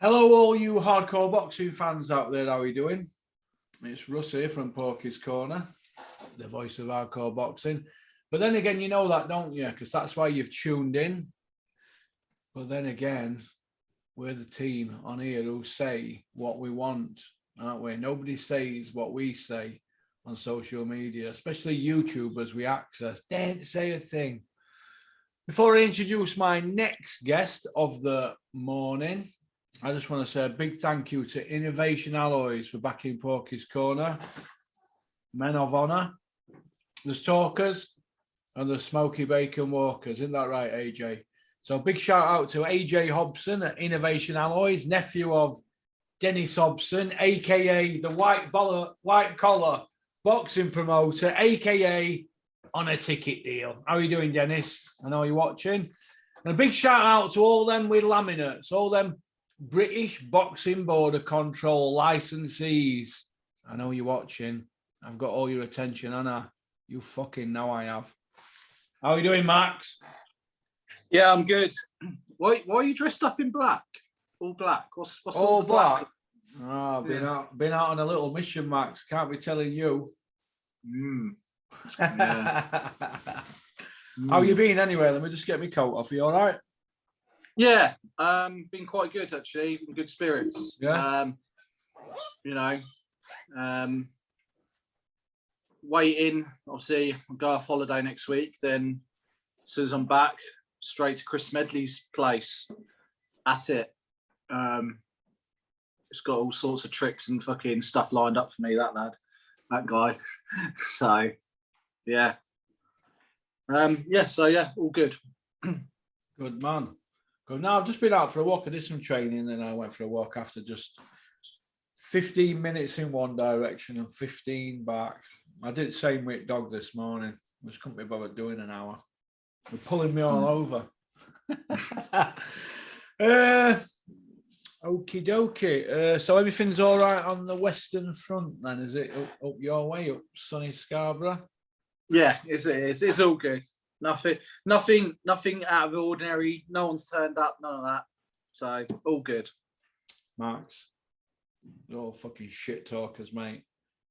Hello, all you hardcore boxing fans out there. How are you doing? It's Russ here from Porky's Corner, the voice of hardcore boxing. But then again, you know that, don't you? Because that's why you've tuned in. But then again, we're the team on here who say what we want, aren't we? Nobody says what we say on social media, especially YouTubers we access. Don't say a thing. Before I introduce my next guest of the morning, I just want to say a big thank you to Innovation Alloys for backing Porky's Corner. Men of honour. There's talkers and there's smoky bacon walkers. Isn't that right, AJ? So big shout out to AJ Hobson at Innovation Alloys, nephew of Dennis Hobson, aka the white collar boxing promoter, aka on a ticket deal. How are you doing, Dennis? I know you're watching. And a big shout out to all them with laminates, all them British Boxing Board of Control licensees. I know you're watching. I've got all your attention, Anna. You fucking know I have. How are you doing, Max? Yeah, I'm good. Why are you dressed up in black? All black. What's all black? Oh, been out on a little mission, Max. Can't be telling you. Yeah. How you been anyway? Let me just get my coat off. You all right? Yeah, been quite good actually. In good spirits. Yeah. Waiting. Obviously, I'll go off holiday next week. Then, as soon as I'm back, straight to Chris Smedley's place. At it. It's got all sorts of tricks and fucking stuff lined up for me. That guy. So, yeah. All good. Good man. Good. Now I've just been out for a walk. I did some training, and I went for a walk after just 15 minutes in one direction and 15 back. I did the same with dog this morning. Just couldn't be bothered doing an hour. They're pulling me all over. Okie dokie. So everything's all right on the Western Front then, is it? Up your way, up sunny Scarborough? Yeah, it's all good. Nothing out of the ordinary. No one's turned up, none of that. So all good. Max, you're all fucking shit talkers, mate.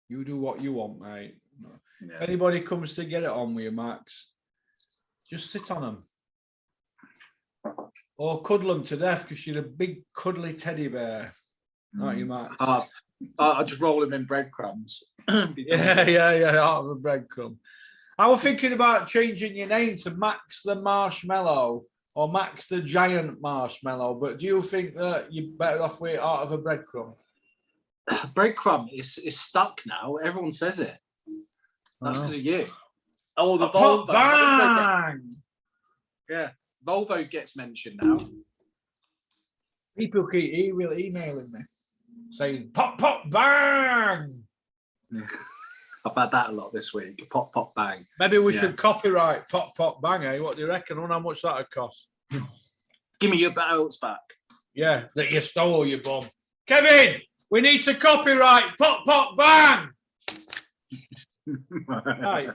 You do what you want, mate. Yeah. If anybody comes to get it on with you, Max, just sit on them. Or cuddle them to death because you're a big cuddly teddy bear. Aren't you, Max? I just roll them in breadcrumbs. yeah, out of a breadcrumb. I was thinking about changing your name to Max the Marshmallow or Max the Giant Marshmallow, but do you think that you're better off with out of a breadcrumb? Breadcrumb is stuck now. Everyone says it. That's because of you. Oh, the Volvo. Bang! Yeah, Volvo gets mentioned now. People keep emailing me saying pop, pop, bang! Yeah. I've had that a lot this week. Pop, pop, bang. Maybe we should copyright pop, pop, bang, eh? What do you reckon? I wonder how much that would cost. Give me your belts back. Yeah, that you stole, you bum. Kevin, we need to copyright pop, pop, bang! Right,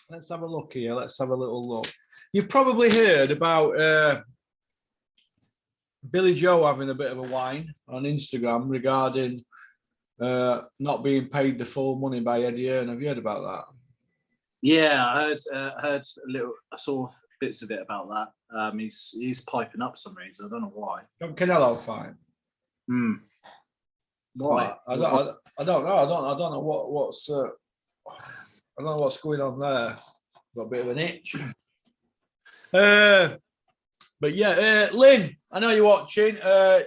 let's have a look here. Let's have a little look. You've probably heard about Billy Joe having a bit of a whine on Instagram regarding not being paid the full money by Eddie Hearn. Have you heard about that? Yeah, I heard a little. I saw bits of it about that. He's piping up for some reason. I don't know why. Canelo fight. Why? I don't know. I don't know what's. I don't know what's going on there. Got a bit of an itch. But yeah, Lynn, I know you're watching.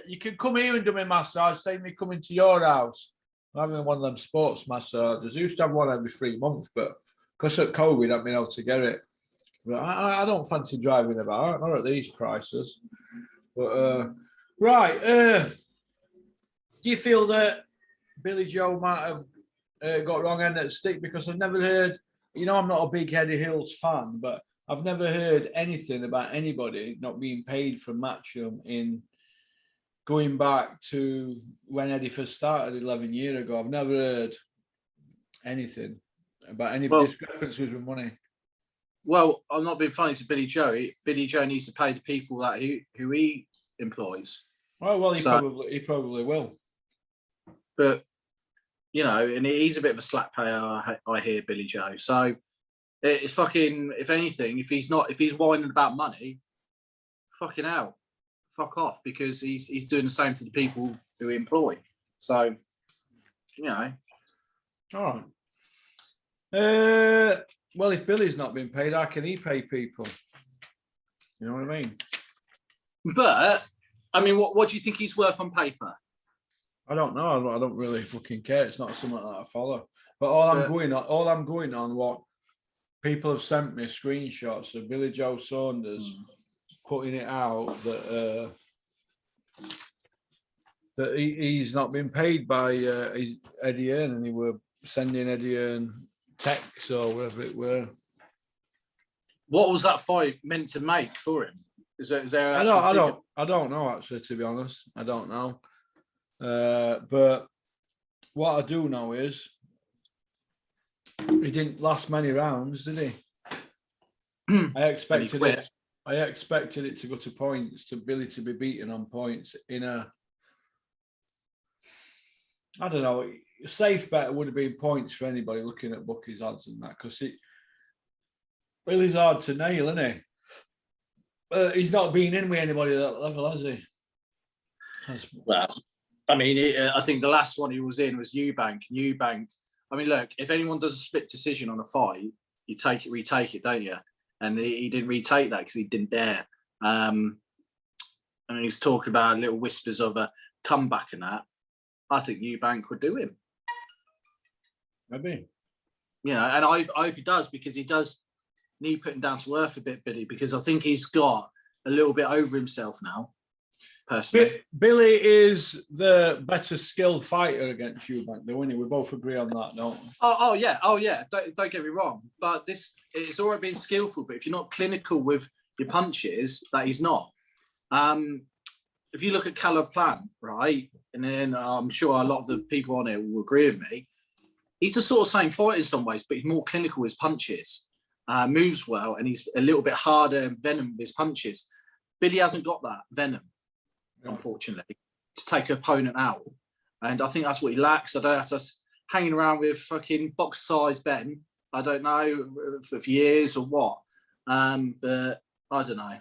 You can come here and do my massage. Save me coming to your house. I'm having one of them sports massages. I used to have one every 3 months, but because of COVID, I haven't been able to get it. But I don't fancy driving about, not at these prices. But right, do you feel that Billy Joe might have got wrong end of the stick? Because I've never heard. You know, I'm not a big Eddie Hills fan, but I've never heard anything about anybody not being paid from Matchroom in going back to when Eddie first started 11 years ago. I've never heard anything about any discrepancies with money. Well, I'm not being funny to Billy Joe. Billy Joe needs to pay the people that who he employs. Oh well, he So, probably will. but you know, and he's a bit of a slack payer, I hear, Billy Joe. So it's fucking. If anything, if he's whining about money, fucking hell, fuck off, because he's doing the same to the people who he employ. So, you know. All right. Well, if Billy's not been paid, how can he pay people? You know what I mean? But I mean, what do you think he's worth on paper? I don't know. I don't really fucking care. It's not something that I follow. But all I'm going on, what people have sent me screenshots of Billy Joe Saunders putting it out that that he's not been paid by Eddie Earn, and he were sending Eddie Earn texts or whatever it were. What was that fight meant to make for him? Is there? I don't know actually. To be honest, I don't know. But what I do know is he didn't last many rounds, did he? I expected it to go to points, to Billy to be beaten on points in a. I don't know. A safe bet would have been points for anybody looking at bookies odds and that, because Billy's hard to nail, isn't he? He's not been in with anybody at that level, has he? Well, I mean, I think the last one he was in was Eubank. I mean, look, if anyone does a split decision on a fight, you retake it, don't you? And he didn't retake that because he didn't dare. And he's talking about little whispers of a comeback and that. I think Eubank would do him. Maybe. You know, and I hope he does, because he does need putting down to earth a bit, Billy, because I think he's got a little bit over himself now, personally. Billy is the better skilled fighter against Eubank, though, isn't he? We both agree on that, don't we? Oh yeah. Don't get me wrong, but it's already been skillful. But if you're not clinical with your punches, that he's not. If you look at Caleb Plant, right, and then I'm sure a lot of the people on it will agree with me. He's the sort of same fighter in some ways, but he's more clinical with his punches, moves well, and he's a little bit harder and venom with his punches. Billy hasn't got that venom, unfortunately, to take an opponent out. And I think that's what he lacks. I don't know, that's us hanging around with fucking box-sized Ben. I don't know, for years or what. But I don't know.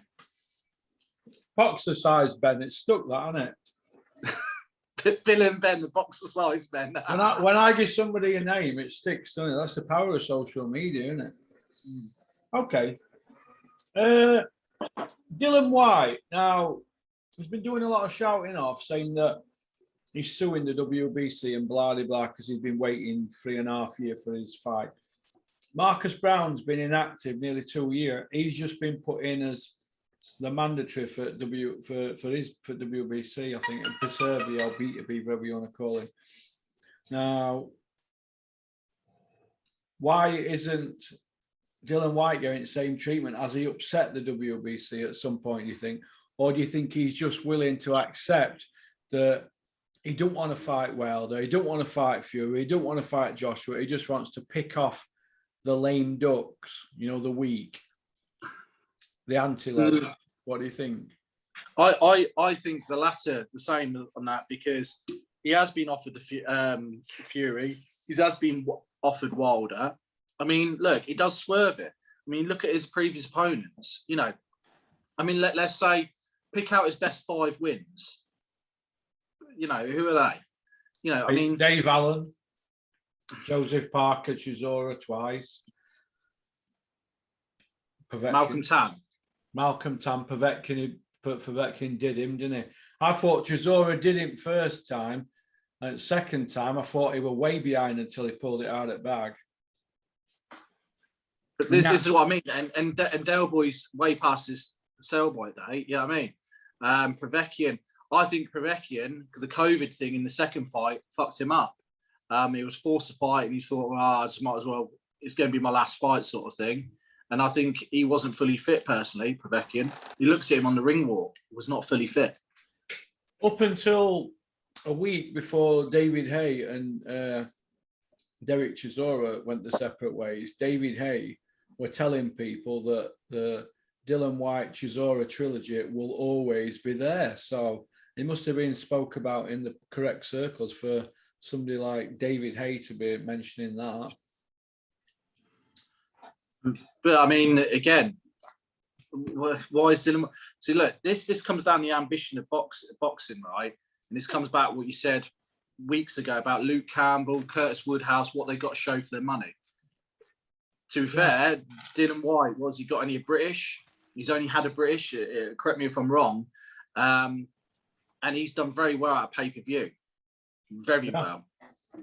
Boxer-sized Ben, it's stuck that, hasn't it? Bill and Ben, the boxer-sized Ben. When I give somebody a name, it sticks, doesn't it? That's the power of social media, isn't it? Okay. Dillian Whyte. Now, he's been doing a lot of shouting off, saying that he's suing the WBC and blah, blah, blah, because he's been waiting 3.5 years for his fight. Marcus Brown's been inactive nearly 2 years. He's just been put in as the mandatory for WBC, I think, and Preserve or B2B, whatever you want to call it. Now, why isn't Dillian Whyte getting the same treatment? Has he upset the WBC at some point, do you think? Or do you think he's just willing to accept that he don't want to fight Wilder, he don't want to fight Fury, he don't want to fight Joshua, he just wants to pick off the lame ducks, you know, the weak, the anti-led? What do you think? I think the latter, the same on that, because he has been offered the Fury, he has been offered Wilder. I mean, look, he does swerve it. I mean, look at his previous opponents. You know, I mean, let's say pick out his best 5 wins. You know, who are they? You know, I mean, Dave Allen, Joseph Parker, Chisora twice, Malcolm Tan, Povetkin did him, didn't he? I thought Chisora did him first time, and second time I thought he was way behind until he pulled it out at bag. But this is what I mean, and Del Boy's way past his sell by day. You know what I mean? Povetkin, I think Povetkin, the COVID thing in the second fight fucked him up. He was forced to fight, and he thought, well, I just might as well. It's going to be my last fight, sort of thing. And I think he wasn't fully fit personally. Povetkin. You looked at him on the ring walk; he was not fully fit. Up until a week before David Haye and Derek Chisora went their separate ways, David Haye were telling people that the Dillian Whyte Chisora trilogy will always be there. So He must have been spoke about in the correct circles for somebody like David Hay to be mentioning that. But I mean, again, why is Dillian? See, look, this comes down to the ambition of boxing, right? And this comes back what you said weeks ago about Luke Campbell, Curtis Woodhouse, what they got to show for their money. To be fair, Dillian Whyte, has he got any British? He's only had a British. Correct me if I'm wrong. And he's done very well at pay-per-view. Very well.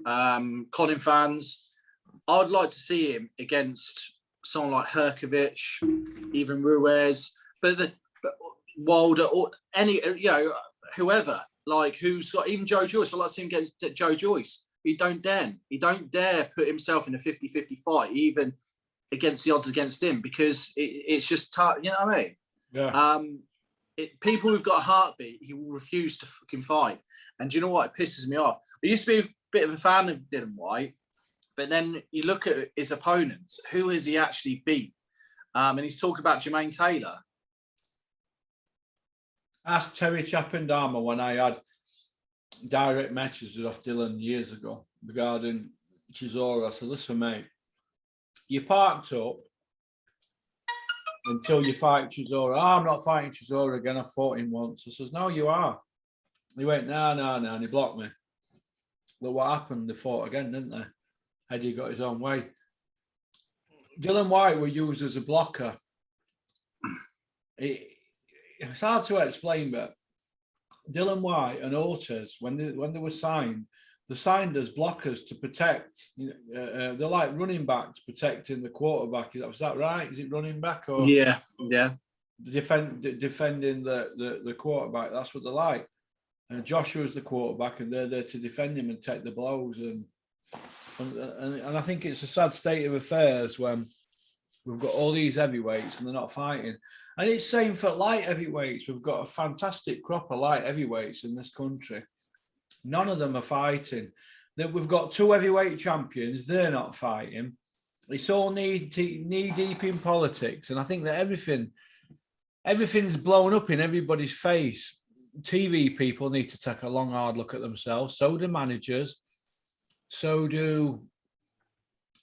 Colin fans, I'd like to see him against someone like Herkovich, even Ruiz, but Wilder, or any, whoever, like who's got, even Joe Joyce. I'd like to see him get Joe Joyce. He don't dare put himself in a 50-50 fight, even against the odds against him, because it's just tough, you know what I mean? Yeah. People who've got a heartbeat, he will refuse to fucking fight. And do you know what? It pisses me off. I used to be a bit of a fan of Dillian Whyte, but then you look at his opponents. Who has he actually beat? And he's talking about Jermaine Taylor. Asked Terry Chappendama when I had direct messages off Dylan years ago regarding Chisora. I said, listen, mate, you parked up until you fight Chisora. Oh, I'm not fighting Chisora again. I fought him once. I says, no, you are. He went, no. And he blocked me. Look what happened. They fought again, didn't they? Eddie got his own way. Dillian Whyte were used as a blocker. It's hard to explain, but Dillian Whyte and Ortiz, when they were signed, they're signed as blockers to protect. They're like running backs protecting the quarterback. Is that right? Is it running back or yeah? Defending the quarterback. That's what they're like. And Joshua's the quarterback, and they're there to defend him and take the blows. And I think it's a sad state of affairs when we've got all these heavyweights and they're not fighting. And it's same for light heavyweights. We've got a fantastic crop of light heavyweights in this country. None of them are fighting. We've got 2 heavyweight champions. They're not fighting. It's all knee deep in politics. And I think that everything's blown up in everybody's face. TV people need to take a long, hard look at themselves. So do managers. So do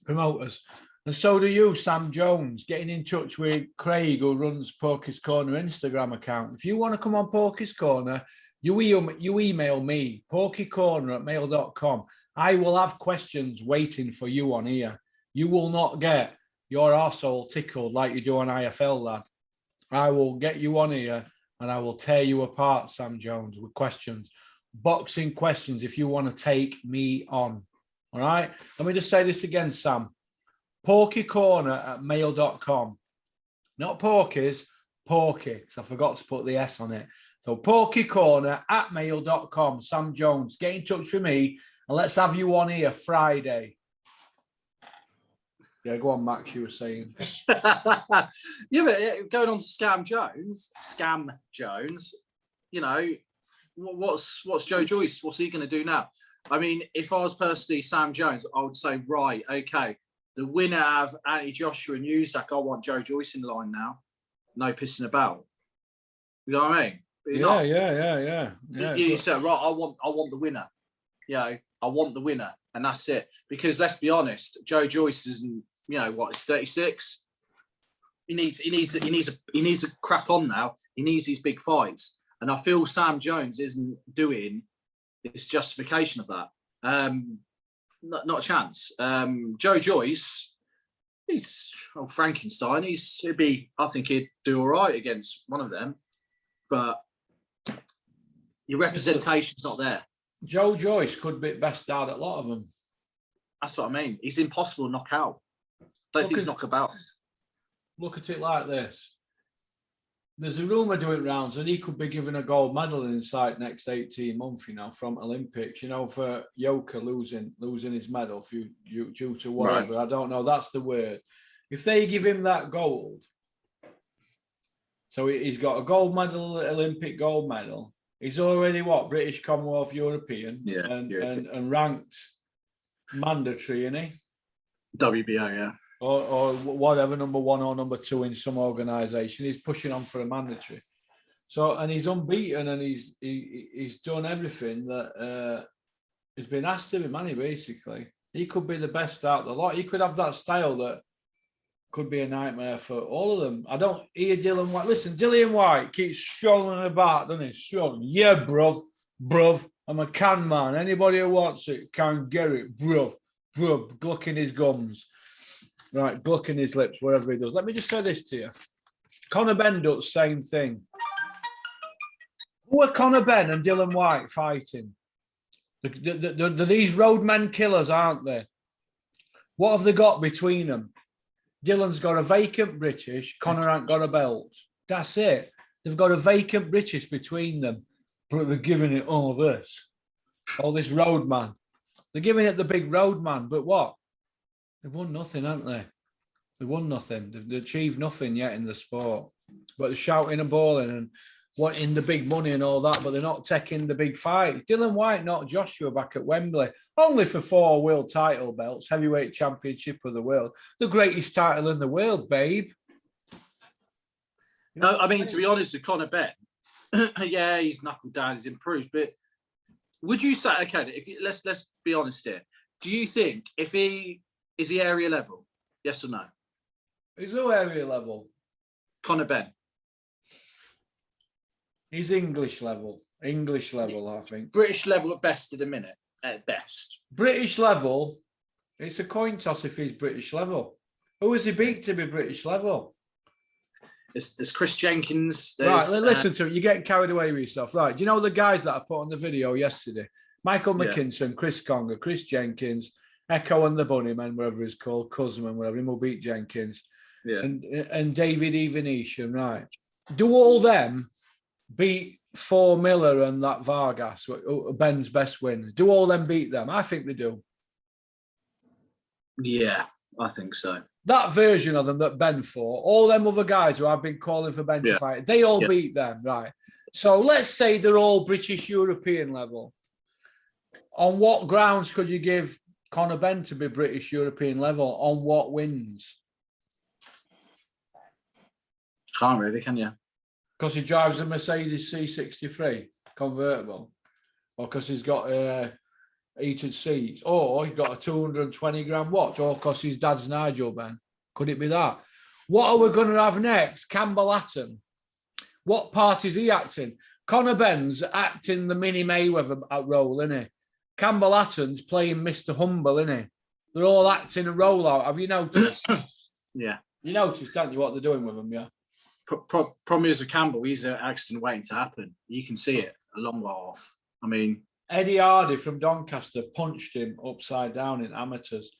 promoters. And so do you, Sam Jones, getting in touch with Craig, who runs Porky's Corner Instagram account. If you want to come on Porky's Corner, you email me, porkycorner@mail.com. I will have questions waiting for you on here. You will not get your arsehole tickled like you do on IFL, lad. I will get you on here and I will tear you apart, Sam Jones, with questions. Boxing questions if you want to take me on. All right? Let me just say this again, Sam. porkycorner@mail.com. Not Porky's, Porky, because I forgot to put the S on it. So porkycorner@mail.com. Sam Jones, get in touch with me and let's have you on here Friday. Yeah, go on, Max, you were saying. Yeah, but going on to Scam Jones, you know, what's Joe Joyce? What's he going to do now? I mean, if I was personally Sam Jones, I would say, right, okay, the winner of Anthony Joshua and Usyk, I want Joe Joyce in line now. No pissing about. You know what I mean? Yeah. You said, right, I want the winner. You know, I want the winner, and that's it. Because let's be honest, Joe Joyce isn't, you know what, he's 36. He needs to crack on now. He needs these big fights. And I feel Sam Jones isn't doing this justification of that. Not a chance. Joe Joyce, he's Frankenstein. I think he'd do all right against one of them, but your representation's not there. Joe Joyce could be best out at a lot of them. That's what I mean. He's impossible to knock out. Don't think he's knockabout. Look at it like this. There's a rumour doing rounds that he could be given a gold medal inside next 18 months, you know, from Olympics, you know, for Yoka losing his medal due to whatever. Right. I don't know. That's the word. If they give him that gold, so he's got a gold medal, Olympic gold medal. He's already what? British, Commonwealth, European, and ranked mandatory, isn't he? WBO, yeah. Or whatever, number 1 or number 2 in some organisation. He's pushing on for a mandatory. So, and he's unbeaten, and he's done everything that has been asked of him, man. Basically, he could be the best out of the lot. He could have that style that could be a nightmare for all of them. I don't hear Dillian Whyte. Listen, Dillian Whyte keeps strolling about, doesn't he? Strolling. Yeah, bruv. I'm a can man. Anybody who wants it can get it, bruv. Glucking his gums. Right, glucking his lips, whatever he does. Let me just say this to you. Conor Benn does the same thing. Who are Conor Benn and Dillian Whyte fighting? They're these roadmen killers, aren't they? What have they got between them? Dylan's got a vacant British. Conor ain't got a belt. That's it. They've got a vacant British between them. But they're giving it all this roadman. They're giving it the big roadman. But what? They've won nothing, haven't they? They won nothing. They've achieved nothing yet in the sport. But they're shouting and bawling and wanting the big money and all that, but they're not taking the big fights. Dillian Whyte knocked Joshua back at Wembley, only for 4 world title belts, heavyweight championship of the world. The greatest title in the world, babe. No, I mean, to be honest with Conor Benn, yeah, he's knuckled down, he's improved, but would you say, okay, let's be honest here. Do you think is he area level? Yes or no? He's no area level. Conor Benn. He's English level, I think. British level at best at the minute, at best. British level, it's a coin toss if he's British level. Who has he beat to be British level? There's Chris Jenkins. Right, listen to it. You're getting carried away with yourself. Right, do you know the guys that I put on the video yesterday? Michael McKinson, Chris Conger, Chris Jenkins, Echo and the Bunnymen, whatever he's called, Cusman, whatever, him will beat Jenkins. Yeah. And David Evanesian, right. Do all them beat 4 Miller and that Vargas, Ben's best win? Do all them beat them? I think they do. Yeah, I think so. That version of them that Ben fought, all them other guys who I've been calling for Ben to fight, they all beat them, right? So let's say they're all British European level. On what grounds could you give Conor Benn to be British European level? On what wins? Can't really, can you? Because he drives a Mercedes C63 convertible, or because he's got heated seats, or he's got a 220-gram watch, or because his dad's Nigel Benn. Could it be that? What are we going to have next? Campbell Hatton. What part is he acting? Conor Benn's acting the Mini Mayweather role, isn't he? Campbell Hatton's playing Mr. Humble, isn't he? They're all acting a role out. Have you noticed? Yeah. You noticed, don't you, what they're doing with them, yeah? Problem is with Campbell, he's an accident waiting to happen. You can see it a long way off. I mean, Eddie Hardy from Doncaster punched him upside down in amateurs.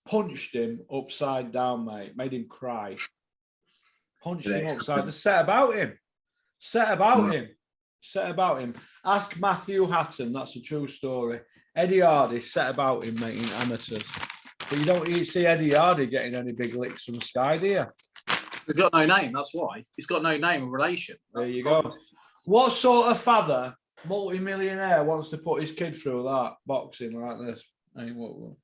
Punched him upside down, mate. Made him cry. Punched him upside. They set about him. Set about him. Ask Matthew Hatton. That's a true story. Eddie Hardy set about him, mate, in amateurs. But you don't see Eddie Hardy getting any big licks from Sky, do you? He's got no name, that's why. He's got no name or relation. There you go. What sort of father, multi-millionaire, wants to put his kid through that boxing like this? I mean, what?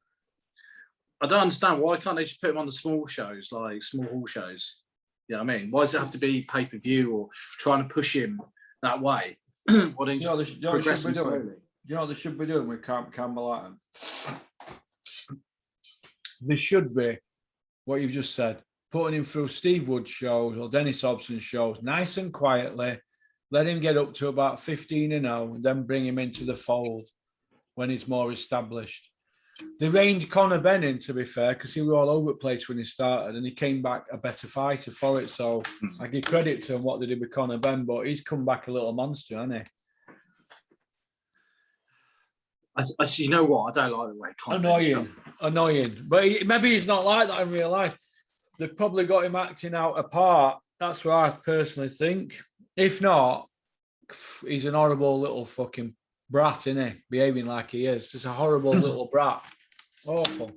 I don't understand. Why can't they just put him on the small shows, like small hall shows? You know what I mean? Why does it have to be pay-per-view or trying to push him that way? Why don't you progress him slowly? You know what they should be doing with Campbell Hatton? They should be, what you've just said, putting him through Steve Wood shows or Dennis Hobson shows, nice and quietly, let him get up to about 15-0, and then bring him into the fold when he's more established. They reined Conor Benn in, to be fair, because he was all over the place when he started, and he came back a better fighter for it. So I give credit to him what they did with Conor Benn, but he's come back a little monster, hasn't he? You know what? I don't like the way Conor Annoying. But maybe he's not like that in real life. They've probably got him acting out a part. That's what I personally think. If not, he's an horrible little fucking brat, isn't he? Behaving like he is. Just a horrible little brat. Awful.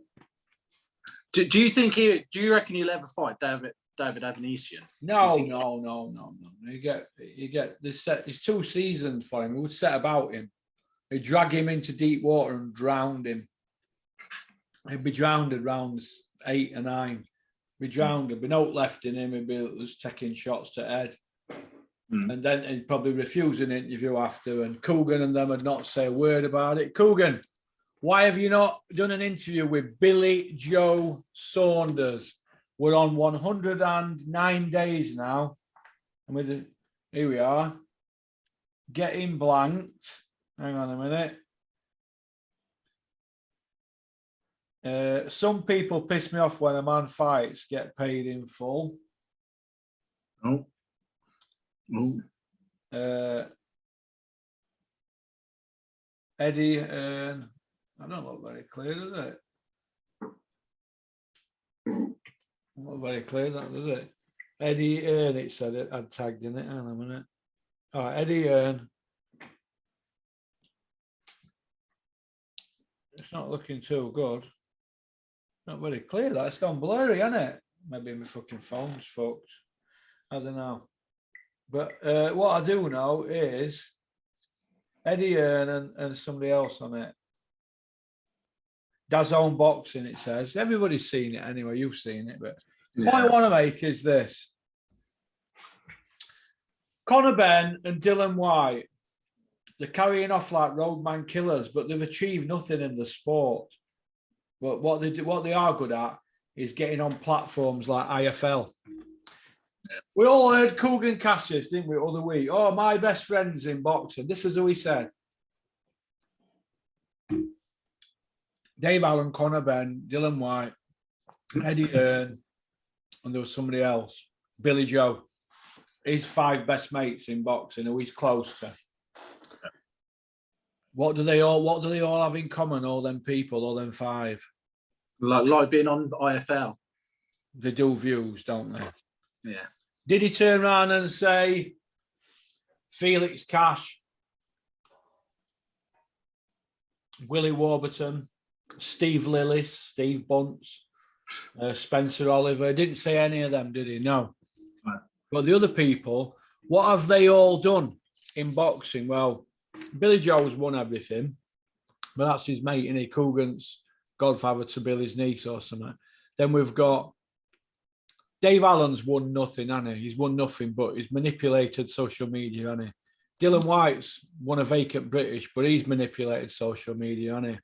Do you reckon he'll ever fight David Evanesian? No. You get this set. It's 2 seasons for him. We would set about him. He'd drag him into deep water and drown him. He'd be drowned at rounds 8 or 9. Be drowned. There'd be no left in him. He'd be just taking shots to head. And then he'd probably refuse an interview after, and Coogan and them would not say a word about it. Coogan, why have you not done an interview with Billy Joe Saunders? We're on 109 days now. And here we are. Getting blanked. Hang on a minute. Some people piss me off when a man fights, get paid in full. Oh. Eddie, I don't look very clear, does it? Not very clear, that does it? Eddie Earn, it said it. I'd tagged in it. Hang on a minute. All right, Eddie Earn. It's not looking too good. Not very clear. That's gone blurry, hasn't it? Maybe my fucking phone's fucked. I don't know. But what I do know is Eddie Earn and somebody else on it. DAZN Boxing, it says. Everybody's seen it anyway. You've seen it. But the point I want to make is this. Conor Benn and Dillian Whyte, they're carrying off like roadman killers, but they've achieved nothing in the sport. But what they are good at is getting on platforms like IFL. We all heard Coogan Cassius, didn't we, other week? Oh, my best friends in boxing. This is who he said. Dave Allen, Conor Benn, Dillian Whyte, Eddie Earn, and there was somebody else, Billy Joe. His 5 best mates in boxing, who he's close to. What do they all have in common? All them people, all them 5. Like being on IFL. They do views, don't they? Yeah. Did he turn around and say Felix Cash, Willie Warburton, Steve Lillis, Steve Bunce, Spencer Oliver? Didn't say any of them, did he? No. Right. But the other people, what have they all done in boxing? Well, Billy Joe's won everything, but that's his mate, innit? Coogan's godfather to Billy's niece or something. Then we've got Dave Allen's won nothing, hasn't he? He's won nothing, but he's manipulated social media, hasn't he? Dillian Whyte's won a vacant British, but he's manipulated social media, hasn't he?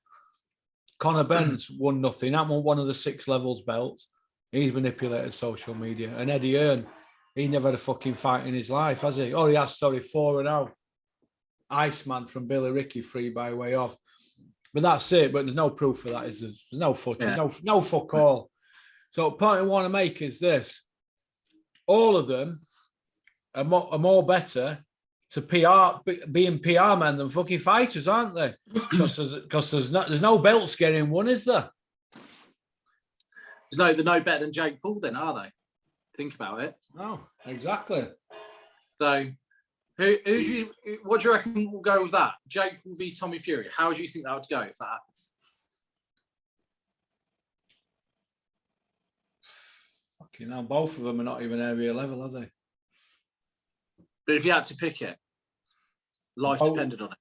Conor Benn's won nothing. That won one of the 6 levels belts. He's manipulated social media. And Eddie Earn, he never had a fucking fight in his life, has he? Oh, he has, sorry, 4-0. Iceman from Billy Ricky, 3 by way off. But that's it. But there's no proof for that, is there? There's no footage, no fuck all. So the point I want to make is this. All of them are more better to being PR men than fucking fighters, aren't they? Because there's no belts getting won, is there? They're no better than Jake Paul then, are they? Think about it. No, exactly. So what do you reckon will go with that? Jake Paul v Tommy Fury. How do you think that would go if that happened? You know, both of them are not even area level, are they? But if you had to pick it, life depended on it.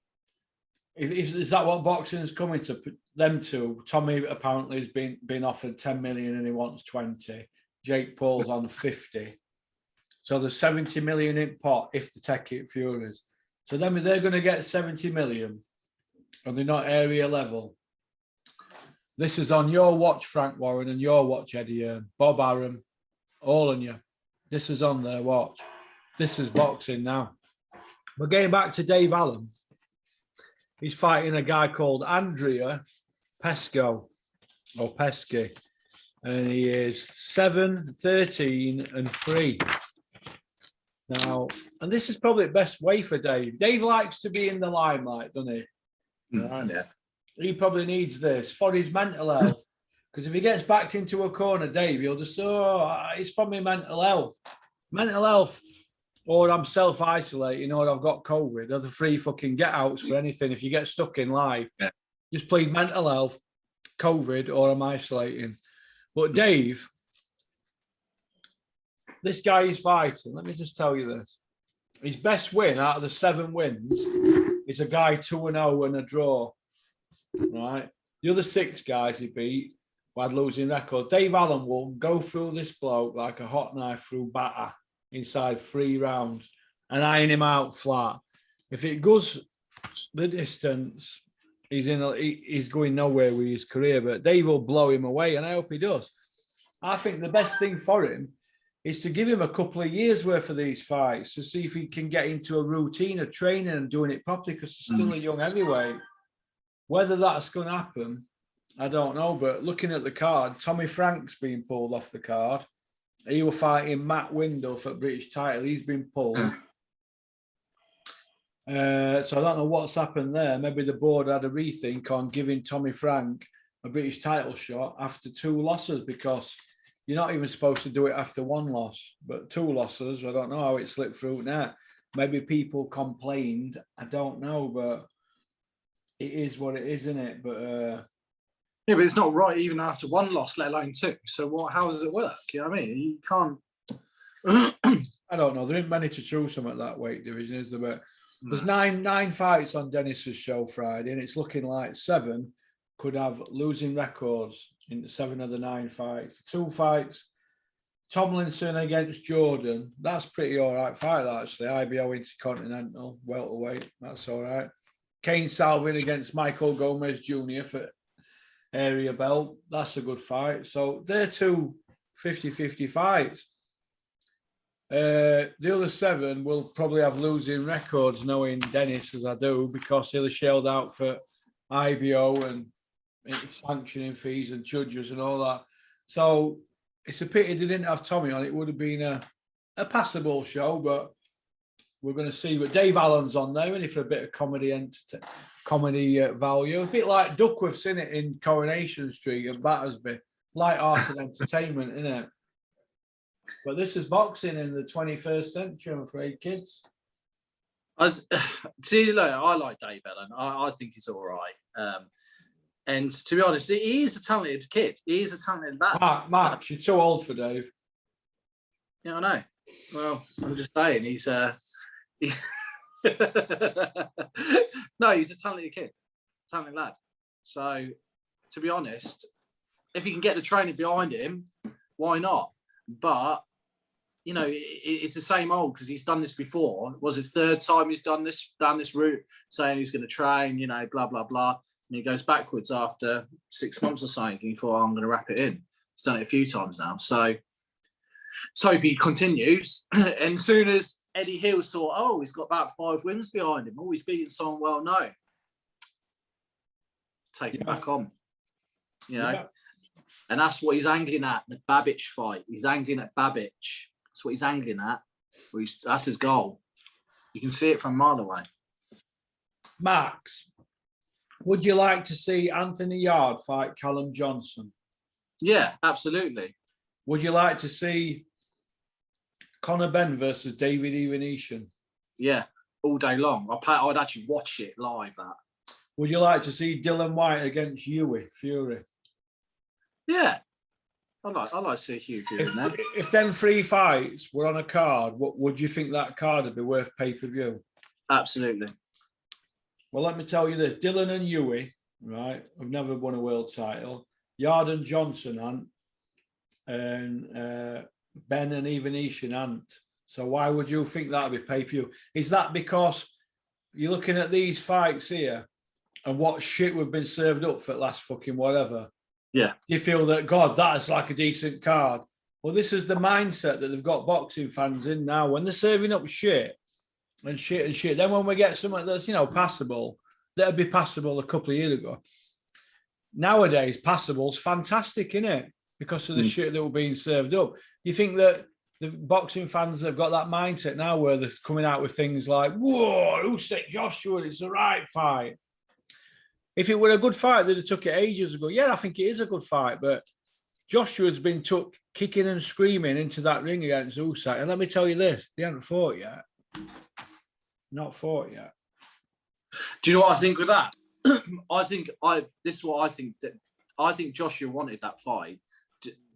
If is that what boxing is coming to them to? Tommy apparently has been offered 10 million and he wants 20. Jake Paul's on 50. So there's 70 million in pot if they take it Furies. So then if they're going to get 70 million and they're not area level. This is on your watch, Frank Warren, and your watch, Eddie Earn, Bob Arum. All on you. This is on their watch. This is boxing now. But getting back to Dave Allen, he's fighting a guy called Andrea Pesco or Pesky, and he is 7-13-3. Now, and this is probably the best way for Dave. Dave likes to be in the limelight, doesn't he? Yeah. He probably needs this for his mental health. Because if he gets backed into a corner, Dave, he'll just say, it's for my mental health. Mental health, or I'm self-isolating, or I've got COVID, or the 3 fucking get-outs for anything. If you get stuck in life, just plead mental health, COVID, or I'm isolating. But Dave, this guy is fighting. Let me just tell you this. His best win out of the 7 wins is a guy 2-0 and a draw, right? The other 6 guys he beat had losing record. Dave Allen will go through this bloke like a hot knife through batter inside 3 rounds. and iron him out flat. If it goes the distance, he's going nowhere with his career, but Dave will blow him away, and I hope he does. I think the best thing for him is to give him a couple of years worth of these fights to see if he can get into a routine of training and doing it properly, because he's still a young heavyweight. Whether that's going to happen, I don't know. But looking at the card, Tommy Frank's been pulled off the card. He was fighting Matt Windle for British title. He's been pulled. So I don't know what's happened there. Maybe the board had a rethink on giving Tommy Frank a British title shot after 2 losses, because you're not even supposed to do it after 1 loss, but 2 losses. I don't know how it slipped through now. Maybe people complained. I don't know, but it is what it is, isn't it? But yeah, but it's not right even after 1 loss, let alone 2. So what? How does it work? You know what I mean? You can't. I don't know. There isn't many to choose from at that weight division, is there? But there's nine fights on Dennis's show Friday, and it's looking like 7 could have losing records in 7 of the 9 fights. 2 fights, Tomlinson against Jordan. That's pretty all right fight, actually. IBO Intercontinental, welterweight. That's all right. Kane Salvin against Michael Gomez Jr. for area belt. That's a good fight. So they're 2 50-50 fights. The other 7 will probably have losing records, knowing Dennis as I do, because he'll have shelled out for IBO and sanctioning fees and judges and all that. So it's a pity they didn't have Tommy on. It would have been a passable show, but we're going to see. But Dave Allen's on there, and for a bit of comedy value, a bit like Duckworth's in it in Coronation Street and Battersby, light art and entertainment, isn't it? But this is boxing in the 21st century, I'm afraid, kids. See, look, I like Dave Allen. I think he's all right. And to be honest, he is a talented kid. He is a talented lad. Mark, you're too old for Dave. Yeah, I know. Well, I'm just saying, no, he's a talented kid, talented lad. So, to be honest, if he can get the training behind him, why not? But, you know, it's the same old, because he's done this before. Was it 3rd time he's done this route, saying he's going to train, you know, blah, blah, blah. And he goes backwards after 6 months or something. And he thought, oh, I'm going to wrap it in. He's done it a few times now. So let's hope he continues. And as soon as Eddie Hill saw, oh, he's got about 5 wins behind him. Oh, he's beating someone well known. Take it back on. You know? Yeah. And that's what he's angling at, the Babic fight. He's angling at Babic. That's what he's angling at. That's his goal. You can see it from a mile away. Max, would you like to see Anthony Yard fight Callum Johnson? Yeah, absolutely. Would you like to see Conor Benn versus David Evanesian? Yeah, all day long. I'd actually watch it live, that. Would you like to see Dillian Whyte against Fury? Yeah, I'd like to see a Hugh Fury in that. If them 3 fights were on a card, what would you think that card would be worth pay-per-view? Absolutely. Well, let me tell you this. Dylan and Huey, right, have never won a world title. Yard and Johnson and Ben and Evanesian Ant. So why would you think that would be pay-per-view? Is that because you're looking at these fights here and what shit we've been served up for the last fucking whatever? Yeah. You feel that, God, that is like a decent card. Well, this is the mindset that they've got boxing fans in now. When they're serving up shit, then when we get something that's, you know, passable, that'd be passable a couple of years ago. Nowadays, passable's fantastic, innit? Because of the shit that were being served up. Do you think that the boxing fans have got that mindset now where they're coming out with things like, whoa, Usyk Joshua, it's the right fight? If it were a good fight, they'd have took it ages ago. Yeah, I think it is a good fight, but Joshua's been took kicking and screaming into that ring against Usyk. And let me tell you this, they haven't fought yet. Not fought yet. Do you know what I think with that? This is what I think. I think Joshua wanted that fight,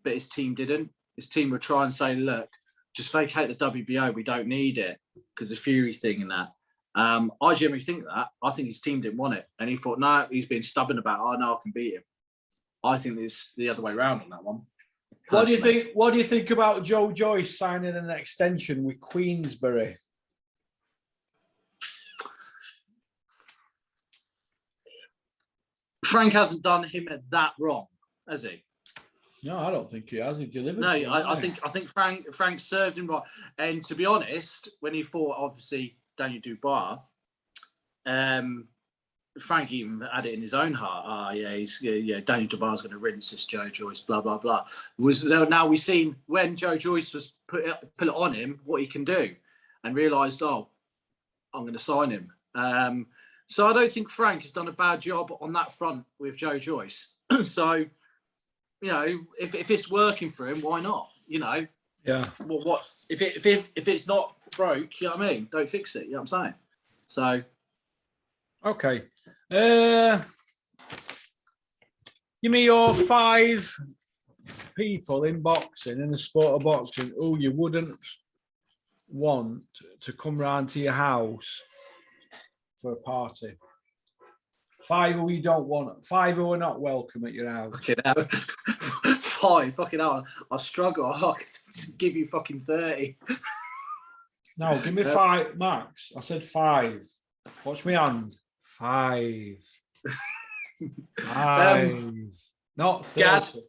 but his team didn't. His team would try and say, look, just vacate the WBO. We don't need it because the Fury thing and that. I generally think that. I think his team didn't want it. And he thought, no, he's been stubborn about, oh, no, I can beat him. I think it's the other way around on that one. What do you think about Joe Joyce signing an extension with Queensberry? Frank hasn't done him that wrong, has he? No, I don't think he has. He delivered. No, I think Frank served him right. And to be honest, when he fought obviously Daniel Dubois, Frank even had it in his own heart. Daniel Dubois is going to rinse this Joe Joyce, blah blah blah. Now we've seen when Joe Joyce was put it on him what he can do, and realised, I'm going to sign him. So I don't think Frank has done a bad job on that front with Joe Joyce. So, if it's working for him, why not? Yeah. What if it's not broke? You know what I mean? Don't fix it. You know what I'm saying? So. Okay. Give me your 5 people in boxing, in the sport of boxing, who you wouldn't want to come round to your house for a party. 5 who you don't want, 5 who are not welcome at your house. Fucking hell. 5, fucking hell. I struggle. I could give you fucking 30. No, give me 5, Max. I said 5. Watch me hand. 5. 5. Not 30.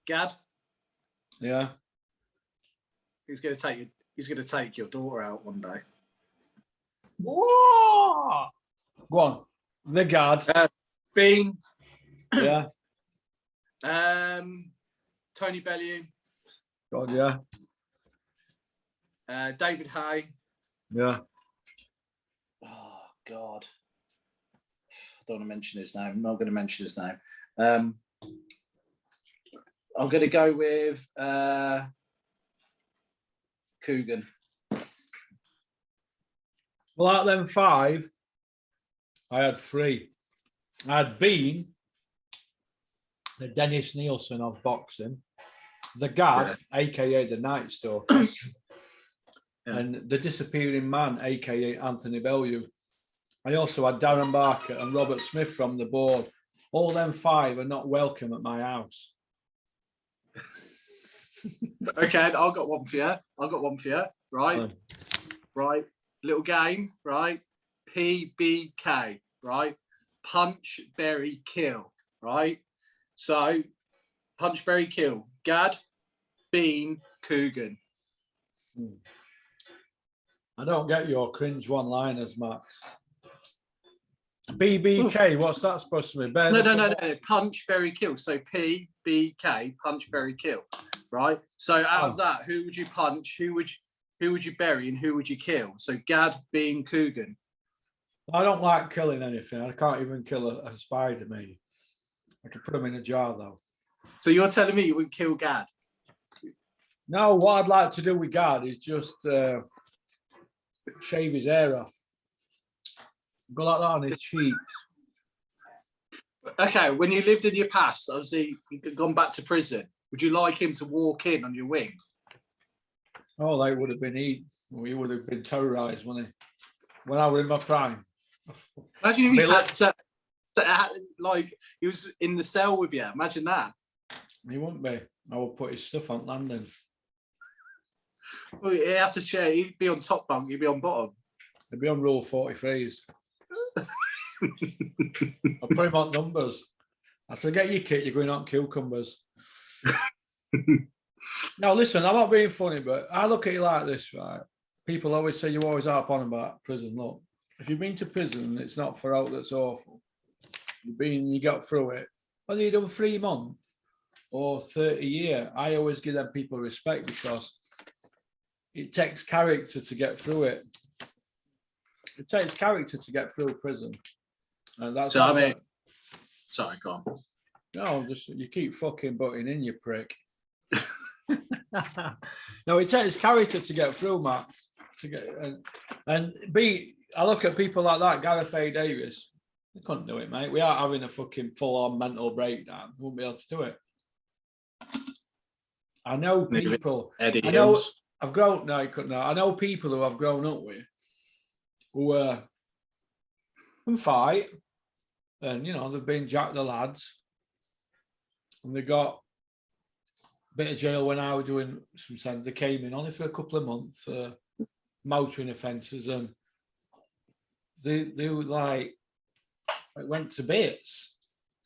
Gad. Yeah. He's going to take your daughter out one day. Whoa! Go on. The Gad. Bean. Yeah. Tony Bellew. God, yeah. David Hay. Yeah. Oh, God. I don't want to mention his name. I'm not going to mention his name. I'm going to go with Coogan. Well, out of them 5, I had 3. I had Bean, the Dennis Nielsen of boxing, the Gad, aka the Night Stalker, and the Disappearing Man, aka Anthony Bellew. I also had Darren Barker and Robert Smith from the board. All them 5 are not welcome at my house. Okay, I've got one for you. Right. Right. Little game, right? PBK, right? Punch, bury, kill, right? So, punch, bury, kill. Gad, Bean, Coogan. I don't get your cringe one-liners, Max. BBK, what's that supposed to be? No. Punch, bury, kill. So PBK, punch, bury, kill. Right. So out of that, who would you punch? Who would you bury, and who would you kill? So Gad, Bean, Coogan. I don't like killing anything. I can't even kill a spider, me. I can put them in a jar, though. So you're telling me you wouldn't kill Gad? No, what I'd like to do with Gad is just shave his hair off. Go like that on his cheeks. Okay, when you lived in your past, obviously you've gone back to prison, would you like him to walk in on your wing? Oh, they would have been eaten. We would have been terrorised, wouldn't he? When I was in my prime. Imagine if he like he was in the cell with you. Imagine that. He wouldn't be. I would put his stuff on landing. Well, he'd have to share. He'd be on top bunk. You'd be on bottom. He'd be on rule 43s. I'll put him on numbers. I said, get your kit, you're going on cucumbers. Now, listen, I'm not being funny, but I look at it like this, right? People always say you always harp on about prison. Look, if you've been to prison, it's not for out that's awful. You got through it. Whether you've done 3 months or 30 years, I always give them people respect because it takes character to get through it. It takes character to get through prison. And that's sorry, go on. No, just you keep fucking butting in, you prick. No, it takes character to get through, Matt. I look at people like that, Gareth A. Davis. They couldn't do it, mate. We are having a fucking full-on mental breakdown. Won't be able to do it. I know people. I know I've grown. No, I couldn't. No, I know people who I've grown up with who can fight, and they've been Jack the lads, and they got a bit of jail when I was doing some sense. They came in only for a couple of months for motoring offences, and they were like, it went to bits.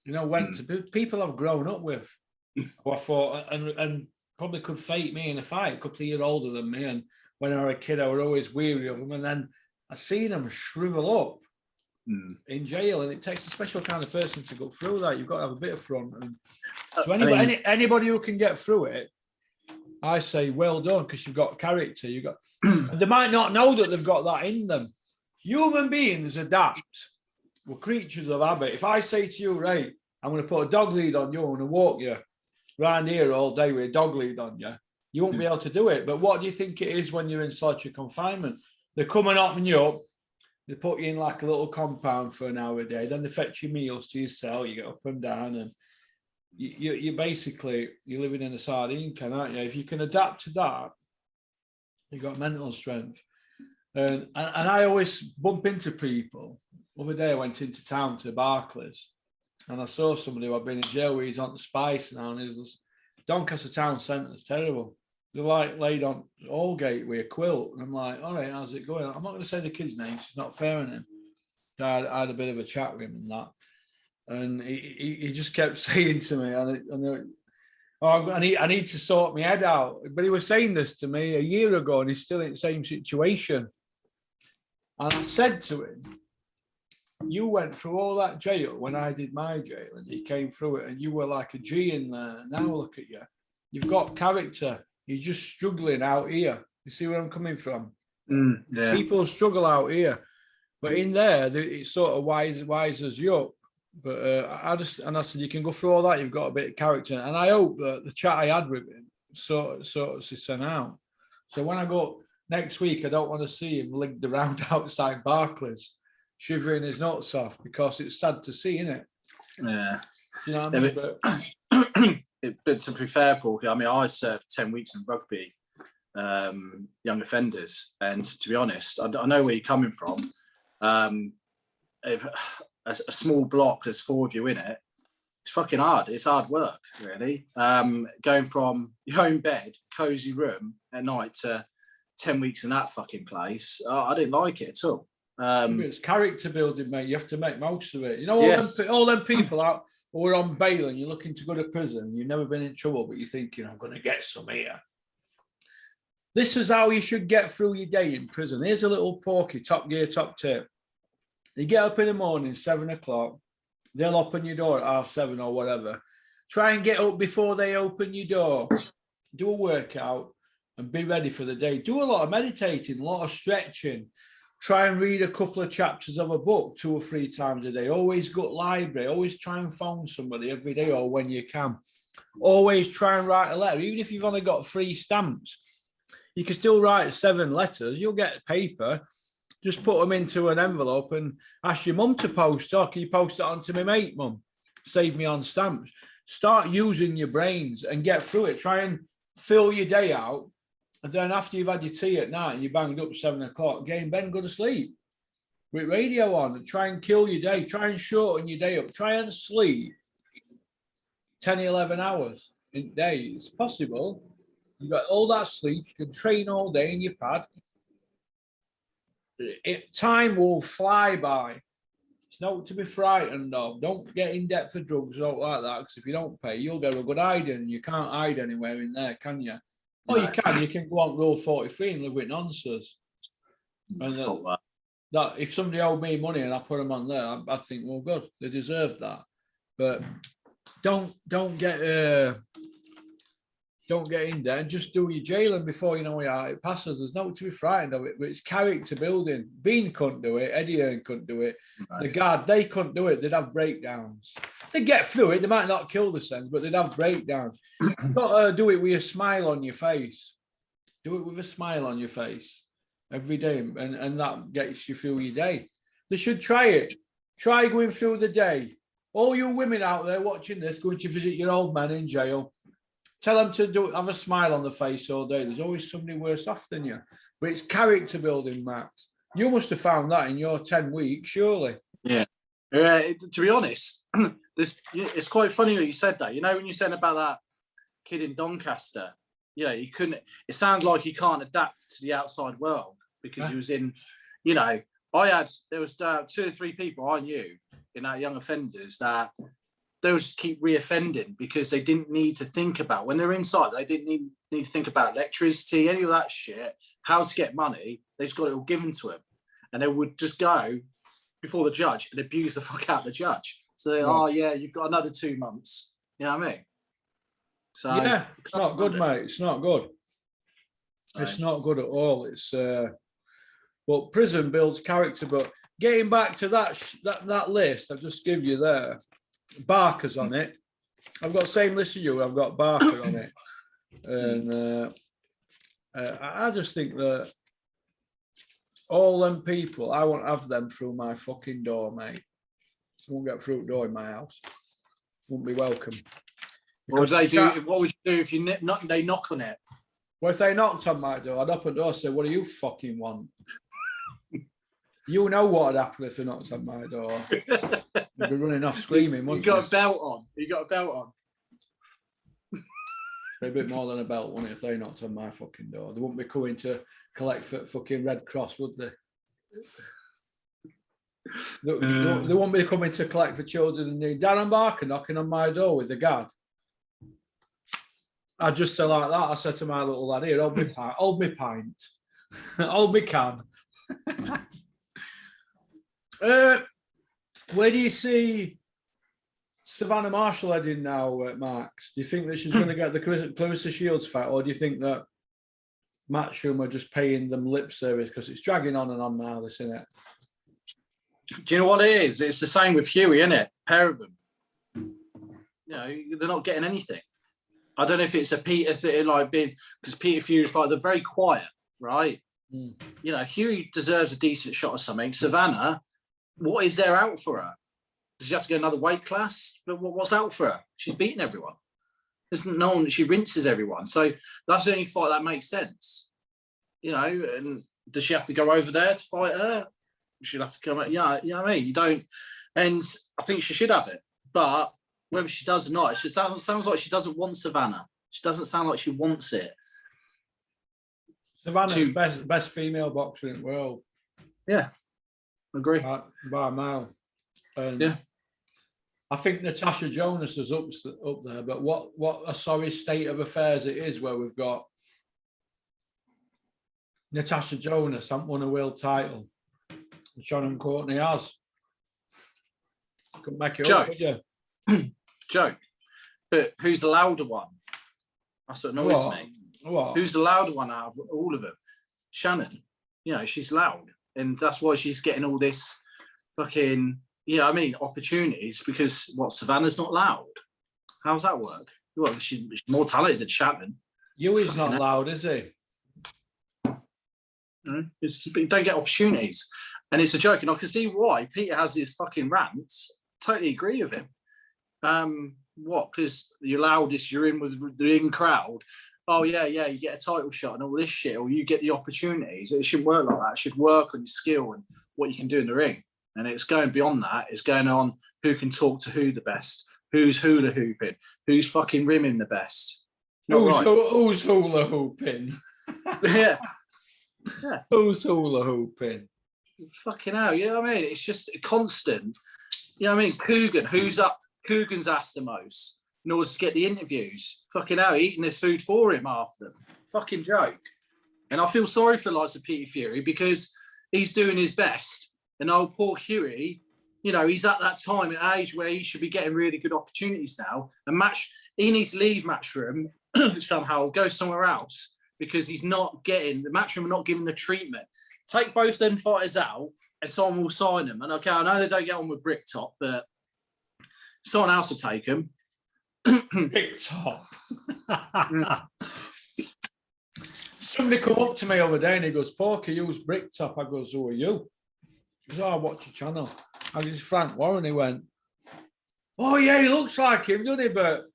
you know, went to people I've grown up with, who I thought, and probably could fight me in a fight, a couple of years older than me. And when I was a kid, I was always weary of them. And then I seen them shrivel up in jail, and it takes a special kind of person to go through that. You've got to have a bit of front. And so anybody who can get through it, I say, well done, because you've got character. You've got. They might not know that they've got that in them. Human beings adapt. We're creatures of habit. If I say to you, right, I'm going to put a dog lead on you, I'm going to walk you around here all day with a dog lead on you, you won't be able to do it. But what do you think it is when you're in solitary confinement? They're coming up and you up. They put you in like a little compound for an hour a day. Then they fetch you meals to your cell. You get up and down, and you basically, you're living in a sardine can, aren't you? If you can adapt to that, you've got mental strength. And I always bump into people. The other day I went into town to Barclays, and I saw somebody who had been in jail where he's on the spice now, and he's Doncaster town centre. It's terrible. They're like laid on Allgate with a quilt. And I'm like, all right, how's it going? I'm not going to say the kid's name. It's not fair on him. I had a bit of a chat with him and that. And he just kept saying to me, I need to sort my head out. But he was saying this to me a year ago, and he's still in the same situation. And I said to him, you went through all that jail when I did my jail, and you came through it, and you were like a G in there. Now look at you. You've got character. You're just struggling out here. You see where I'm coming from? Yeah. People struggle out here, but in there, it sort of wisers you up. But I said, you can go through all that. You've got a bit of character, and I hope that the chat I had with him sort of sent out. So when I go next week, I don't want to see him linked around outside Barclays, shivering his nuts off, because it's sad to see, isn't it? Yeah. You know what I mean? But to be fair, Paul, I mean, I served 10 weeks in rugby, young offenders, and to be honest, I know where you're coming from. If a small block, there's 4 of you in it, it's fucking hard. It's hard work, really. Going from your own bed, cozy room at night to 10 weeks in that fucking place, I didn't like it at all. It's character building, mate. You have to make most of it. You know, all them people out who are on bail and you're looking to go to prison, you've never been in trouble, but you're thinking, I'm going to get some here. This is how you should get through your day in prison. Here's a little porky, top gear, top tip. You get up in the morning, 7 o'clock. They'll open your door at 7:30 or whatever. Try and get up before they open your door. Do a workout and be ready for the day. Do a lot of meditating, a lot of stretching. Try and read a couple of chapters of a book 2 or 3 times a day. Always go to library. Always try and phone somebody every day or when you can. Always try and write a letter. Even if you've only got 3 stamps, you can still write 7 letters. You'll get paper. Just put them into an envelope and ask your mum to post. Or can you post it on to my mate, mum? Save me on stamps. Start using your brains and get through it. Try and fill your day out. And then after you've had your tea at night and you banged up 7 o'clock, get in bed and go to sleep with radio on, and try and kill your day. Try and shorten your day up. Try and sleep 10, 11 hours a day. It's possible. You've got all that sleep. You can train all day in your pad. Time will fly by. It's not to be frightened of. Don't get in debt for drugs or like that, because if you don't pay, you'll get a good hiding. You can't hide anywhere in there, can you? Oh, you can. You can go on Rule 43 and live with nonsense. And that if somebody owed me money and I put them on there, I think, well, good, they deserve that. But don't get in there and just do your jailing before you know it passes. There's no to be frightened of it, but it's character building. Bean couldn't do it. Eddie Hearn couldn't do it. Right. The guard, they couldn't do it. They'd have breakdowns. They'd get through it. They might not kill the sense, but they'd have breakdowns. You've got to do it with a smile on your face. Do it with a smile on your face every day, and that gets you through your day. They should try it. Try going through the day. All you women out there watching this, going to visit your old man in jail, tell them to have a smile on the face all day. There's always somebody worse off than you. But it's character building, Max. You must have found that in your 10 weeks, surely. Yeah. To be honest, it's quite funny that you said that. You know, when you said about that kid in Doncaster, he couldn't. It sounds like he can't adapt to the outside world because he was in. There was 2 or 3 people I knew in that young offenders that they'll just keep reoffending because they didn't need to think about, when they're inside, they didn't need to think about electricity, any of that shit, how to get money. They just got it all given to them. And they would just go before the judge and abuse the fuck out of the judge. So they, oh yeah, you've got another 2 months. You know what I mean? So yeah, it's not good, mate. It's not good. Right. It's not good at all. It's but prison builds character. But getting back to that list, I'll just give you there. Barker's on it. I've got the same list as you. I've got Barker on it, and I just think that all them people, I won't have them through my fucking door, mate. Won't get through the door in my house. Won't be welcome. What would they do? What would you do if they knock on it? Well, if they knocked on my door, I'd open the door and say, "What do you fucking want?" You know what would happen if they knocked on my door. They'd be running off screaming. You got a belt on. You got a belt on. A bit more than a belt, wouldn't it, if they knocked on my fucking door? They wouldn't be coming to collect for fucking Red Cross, would they? They wouldn't be coming to collect for children in need. Darren Barker knocking on my door with the guard. I'd just say like that. I said to my little lad, here, hold me pint, hold me can. Where do you see Savannah Marshall heading now, Max? Do you think that she's going to get the Clarissa Shields fight, or do you think that Matchroom are just paying them lip service because it's dragging on and on now, this, isn't it? Do you know what it is? It's the same with Huey, isn't it? Pair of them. You know, they're not getting anything. I don't know if it's a Peter thing, like being, because Peter Fury's like, they're very quiet, right? You know, Huey deserves a decent shot or something. Savannah, what is there out for her? Does she have to go another weight class? But what's out for her? She's beaten everyone. There's no one, she rinses everyone. So that's the only fight that makes sense. You know, and does she have to go over there to fight her? She'll have to come out. Yeah, you know what I mean? You don't, and I think she should have it. But whether she does or not, it sounds like she doesn't want Savannah. She doesn't sound like she wants it. Savannah's best female boxer in the world. Yeah, agree. By a mile. And yeah. I think Natasha Jonas is up there, but what a sorry state of affairs it is where we've got Natasha Jonas hasn't won a world title. Shannon Courtney has. Couldn't make it up, could you? Joke. But who's the louder one? That's what annoys me. What? Who's the louder one out of all of them? Shannon. You know, she's loud. And that's why she's getting all this fucking, I mean, opportunities, because Savannah's not loud. How's that work? Well, she's more talented than Shannon. Huey's not loud, is he? You don't get opportunities. And it's a joke. And I can see why Peter has his fucking rants. Totally agree with him. What? Because you're loudest, you're in with the in crowd. Oh, yeah, you get a title shot and all this shit, or you get the opportunities. It shouldn't work like that. It should work on your skill and what you can do in the ring. And it's going beyond that. It's going on who can talk to who the best, who's hula hooping, who's fucking rimming the best. Who's hula hooping? Yeah. Who's hula hooping? Fucking hell, you know what I mean? It's just constant. You know what I mean? Coogan's asked the most in order to get the interviews. Fucking hell, eating this food for him after them. Fucking joke. And I feel sorry for the likes of Peter Fury because he's doing his best. And old poor Huey, you know, he's at that time and age where he should be getting really good opportunities now. And he needs to leave Matchroom somehow, go somewhere else, because he's not getting, the Matchroom are not giving the treatment. Take both them fighters out and someone will sign them. And okay, I know they don't get on with Bricktop, but someone else will take them. Bricktop. Somebody come up to me the other day and he goes, Porky, who's Bricktop? I goes, who are you? He goes, oh, I watch your channel. I goes, Frank Warren. He went, oh yeah, he looks like him, doesn't he? But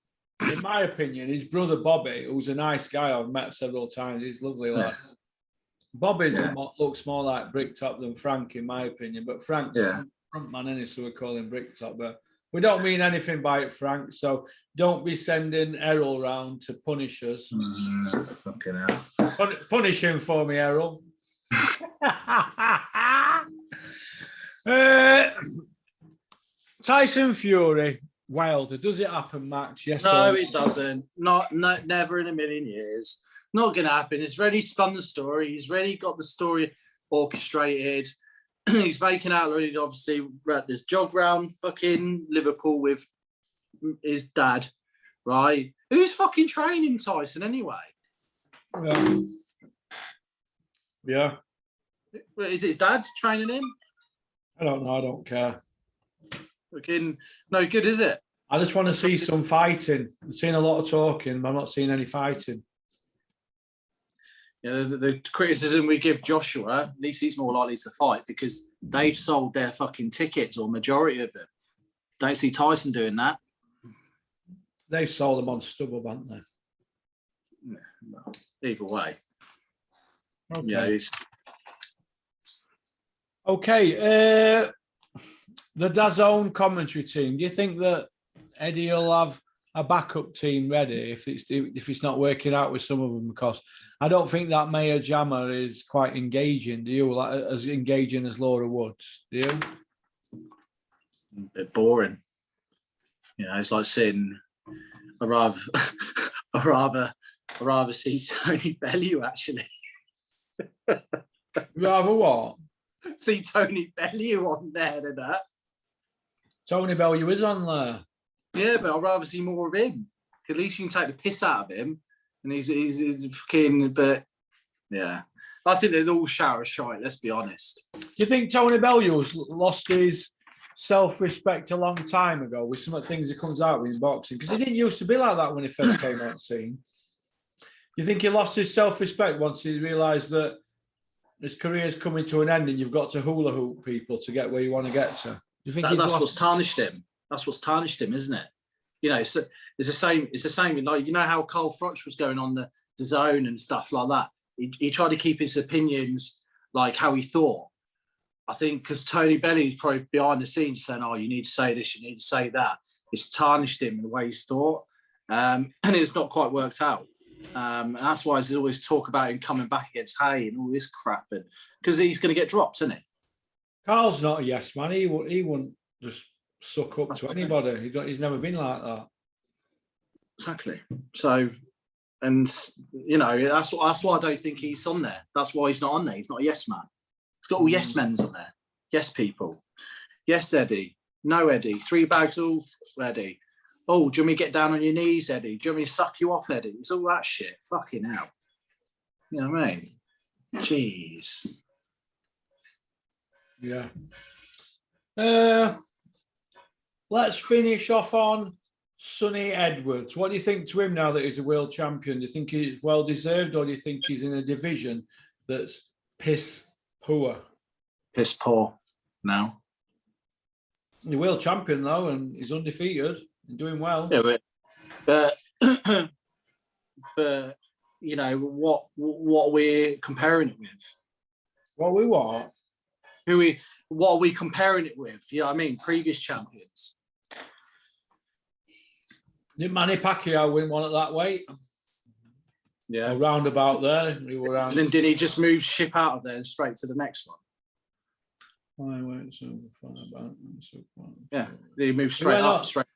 in my opinion, his brother Bobby, who's a nice guy I've met several times, he's a lovely lad. Bobby looks more like Bricktop than Frank, in my opinion. But Frank's front man, anyway, so we call him Bricktop. But we don't mean anything by it, Frank. So don't be sending Errol round to punish us. Fucking hell. Punish him for me, Errol. Tyson Fury. Wilder. Does it happen, Max? Yes. No, it doesn't. Never in a million years. Not going to happen. He's already spun the story. He's already got the story orchestrated. He's making out already, obviously, this jog round fucking Liverpool with his dad, right? Who's fucking training Tyson anyway? Yeah. Is it his dad training him? I don't know. I don't care. Fucking no good, is it? I just want to see some fighting. I'm seeing a lot of talking, but I'm not seeing any fighting. Yeah, the criticism we give Joshua, at least he's more likely to fight because they've sold their fucking tickets, or majority of them. Don't see Tyson doing that. They've sold them on StubHub, haven't they? Yeah, well, either way. Okay. Yeah, Okay. The DAZN commentary team. Do you think that Eddie will have a backup team ready if it's not working out with some of them? Because I don't think that Maya Jama is quite engaging. Do you? Like, as engaging as Laura Woods? Do you? a bit boring. You know, it's like seeing. I rather see Tony Bellew actually. Rather what? See Tony Bellew on there than that. Tony Bellew is on there. Yeah, but I'd rather see more of him. At least you can take the piss out of him. And he's fucking, but yeah. I think they're all shower shite, let's be honest. Do you think Tony Bellew's lost his self-respect a long time ago with some of the things he comes out with in boxing? Because he didn't used to be like that when he first came on scene. You think he lost his self-respect once he realised that his career's coming to an end and you've got to hula hoop people to get where you want to get to? You think that's what's tarnished him? That's what's tarnished him, isn't it? You know, it's the same. It's the same. Like, you know how Carl Froch was going on the zone and stuff like that. He tried to keep his opinions like how he thought. I think because Tony Bellew's probably behind the scenes saying, "Oh, you need to say this, you need to say that." It's tarnished him in the way he's thought, and it's not quite worked out. And that's why there's always talk about him coming back against Hay and all this crap, and because he's going to get dropped, isn't he? Carl's not a yes man. He wouldn't just suck up to anybody. He's never been like that. Exactly. So, and you know, that's why I don't think he's on there. That's why he's not on there. He's not a yes man. He's got all yes men's on there. Yes people. Yes Eddie. No Eddie. 3 bags all Eddie. Oh, do you want me to get down on your knees, Eddie? Do you want me to suck you off, Eddie? It's all that shit. Fucking hell. You know what I mean? Jeez. Yeah. Let's finish off on Sonny Edwards. What do you think to him now that he's a world champion? Do you think he's well deserved, or do you think he's in a division that's piss poor? Piss poor now. He's a world champion though, and he's undefeated and doing well. Yeah, but but you know what we're comparing it with? What we want? What are we comparing it with? You know what I mean? Previous champions. Did Manny Pacquiao win one at that weight? Yeah. Around about there. We were around. And then did he just move ship out of there and straight to the next one? Yeah. Did he move straight up? Straight.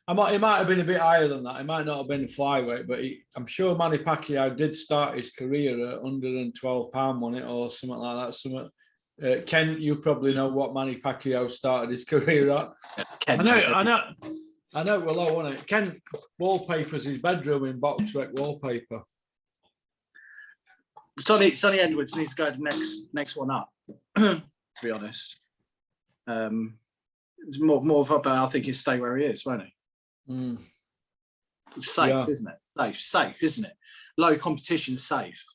It might have been a bit higher than that. It might not have been a flyweight, but I'm sure Manny Pacquiao did start his career at 112 pound, wasn't it, or something like that. Something. Ken, you probably know what Manny Pacquiao started his career at. Ken, I know. Well, low, wasn't it? Ken wallpapers his bedroom in BoxRec wallpaper. Sonny Edwards needs to go to the next one up. To be honest, it's more of a. I think he'll stay where he is, won't he? Mm. It's safe, isn't it? Safe, isn't it? Low competition, safe.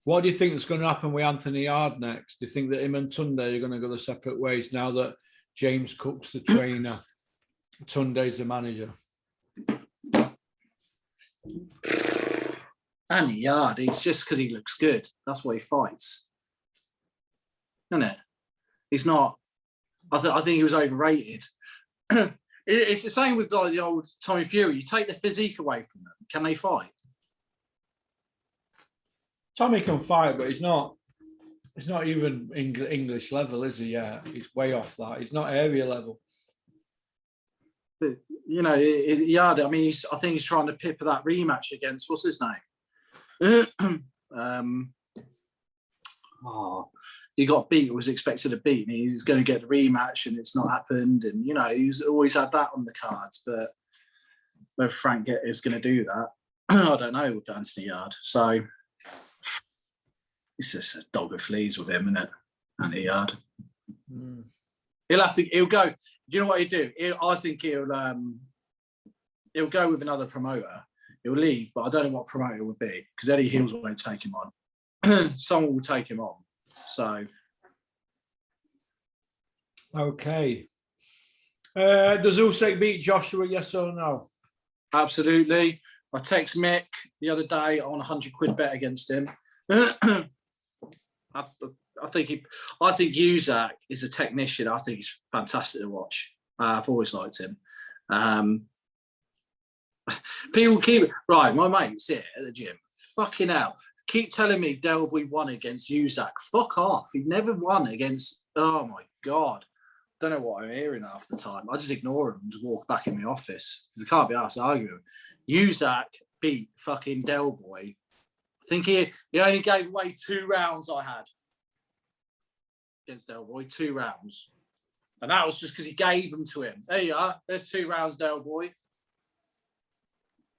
What do you think is going to happen with Anthony Yard next? Do you think that him and Tunde are going to go their separate ways now that James Cook's the trainer, Tunde's the manager? Anthony Yard, it's just because he looks good. That's why he fights, isn't it? He's not. I think he was overrated. It's the same with like the old Tommy Fury. You take the physique away from them, can they fight? Tommy can fight, but he's not even English level, is he? Yeah, he's way off that. He's not area level. But, you know, yeah, I mean, I think he's trying to pipper that rematch against, what's his name? He got beat, was expected to beat, and he was going to get the rematch, and it's not happened. And, you know, he's always had that on the cards, but whether Frank is going to do that, I don't know with Anthony Yard. So it's just a dog of fleas with him, isn't it? Anthony Yard. Mm. He'll go. Do you know what he'll do? I think he'll go with another promoter. He'll leave, but I don't know what promoter it would be, because Eddie Hills won't take him on. Someone will take him on. So, okay. Does Usyk beat Joshua? Yes or no? absolutely. I text Mick the other day on 100 quid bet against him. I think Usyk is a technician. I think he's fantastic to watch. I've always liked him. People keep right. My mates here at the gym, fucking hell, keep telling me Delboy won against Usyk. Fuck off. He never won against. Oh my god. Don't know what I'm hearing half the time. I just ignore him and just walk back in the office because I can't be asked to argue. Usyk beat fucking Delboy. I think he only gave away 2 rounds I had against Delboy, 2 rounds. And that was just because he gave them to him. There you are. There's 2 rounds, Delboy.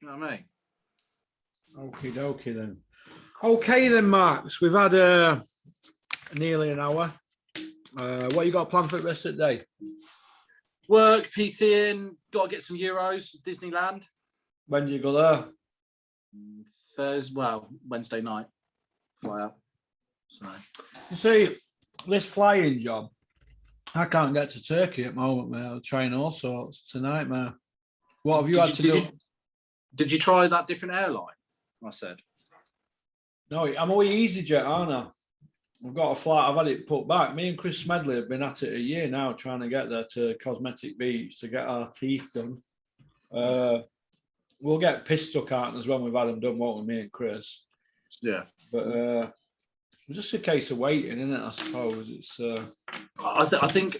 You know what I mean? Okie dokie then. Okay then, Marks. We've had nearly an hour. What you got planned for the rest of the day? Work, PCing, got to get some Euros, Disneyland. When do you go there? Wednesday night. Fly out. So. You see, this flying job, I can't get to Turkey at the moment, mate. I'm trying all sorts. It's a nightmare. What have you had to do? Did you try that different airline? I said. No, I'm away EasyJet, aren't I? I've got a flight. I've had it put back. Me and Chris Smedley have been at it a year now, trying to get there to Cosmetic Beach to get our teeth done. We'll get piss stuck out as when we've had them done, won't we, me and Chris? Yeah. But it's just a case of waiting, isn't it? I suppose it's. I think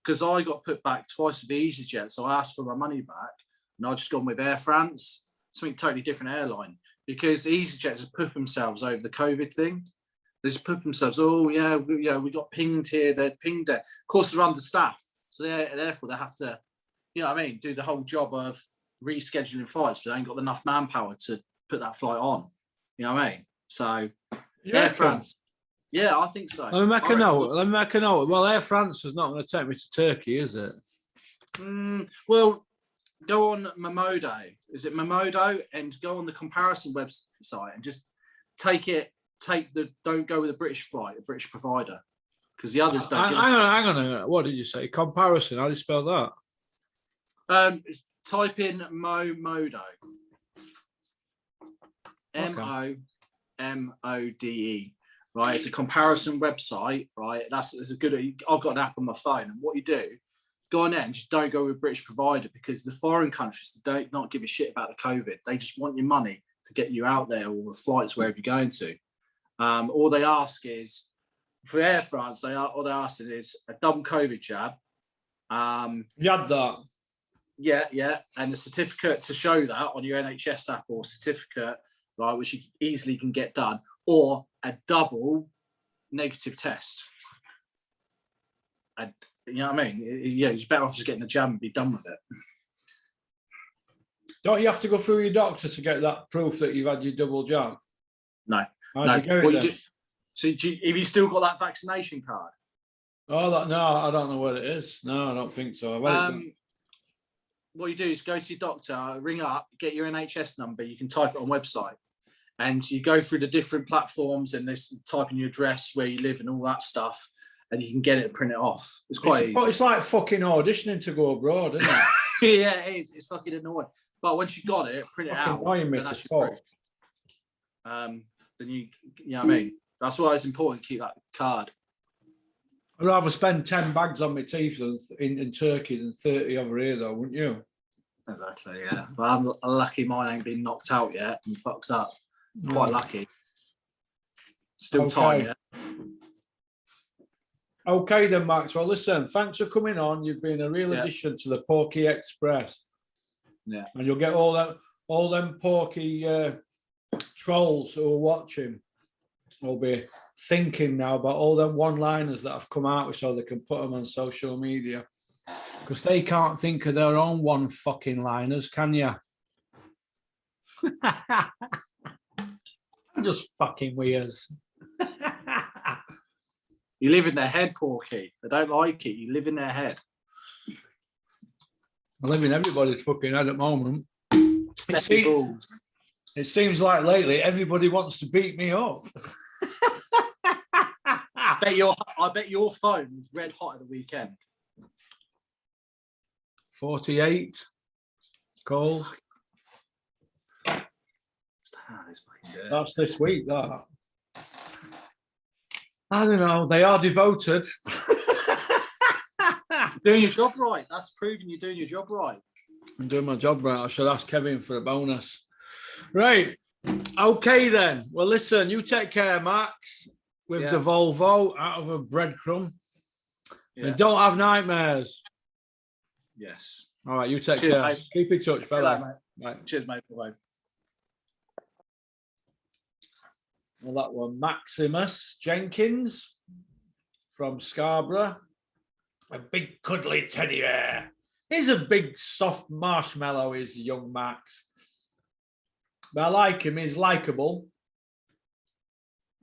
because I got put back twice with EasyJet, so I asked for my money back, and I just gone with Air France, something totally different airline, because EasyJet just poop themselves over the COVID thing. They just poop themselves. Oh yeah, we got pinged here, they're pinged there. Of course, they're understaffed, so therefore they have to, you know what I mean, do the whole job of rescheduling flights, but they ain't got enough manpower to put that flight on. You know what I mean? So Air France. Yeah, I think so. Let me make a note. Well, Air France is not going to take me to Turkey, is it? Well, go on Momodo. Is it Momodo? And go on the comparison website and just don't go with a British flight, a British provider, because the others don't. Hang on. What did you say? Comparison. How do you spell that? Type in Momodo. MOMODE. Right, it's a comparison website. Right, it's a good. I've got an app on my phone, and what you do, go on there and just don't go with a British provider, because the foreign countries don't not give a shit about the COVID. They just want your money to get you out there, or the flights wherever you're going to. All they ask is, for Air France, all they ask is a double COVID jab. You had that? Yeah, and a certificate to show that on your NHS app, or certificate, right, which you easily can get done, or a double negative test. And you know what I mean? Yeah, you're better off just getting the jab and be done with it. Don't you have to go through your doctor to get that proof that you've had your double jab? No. Have you still got that vaccination card? Oh, no, I don't know what it is. No, I don't think so. What you do is go to your doctor, ring up, get your NHS number. You can type it on website, and you go through the different platforms and type in your address, where you live, and all that stuff, and you can get it and print it off. It's quite easy. It's like fucking auditioning to go abroad, isn't it? Yeah, it is. It's fucking annoying. But once you got it, print it out. Then you know what I mean? That's why it's important to keep that card. I'd rather spend 10 bags on my teeth in Turkey than 30 over here, though, wouldn't you? Exactly, yeah. But I'm lucky mine ain't been knocked out yet and fucks up. Quite lucky. Still time, yeah. Okay then, Max. Well, listen, thanks for coming on. You've been a real addition to the Porky Express. Yeah. And you'll get all them Porky trolls who are watching will be thinking now about all them one-liners that I've come out with so they can put them on social media. Because they can't think of their own one fucking liners, can you? Just fucking weirds. You live in their head, Porky. They don't like it. You live in their head. I live in everybody's fucking head at the moment. It seems like lately everybody wants to beat me up. I bet your phone was red hot at the weekend. 48. Cold. That's this week, that. I don't know. They are devoted. Doing your job right. That's proving you're doing your job right. I'm doing my job right. I should ask Kevin for a bonus. Right. Okay, then. Well, listen, you take care, Max, with the Volvo out of a breadcrumb. Yeah. And don't have nightmares. Yes. All right, you take care. Mate. Keep in touch, fella. Right. Cheers, mate. Bye. Well, that was Maximus Jenkins from Scarborough. A big cuddly teddy bear. He's a big soft marshmallow, is young Max. But I like him. He's likable.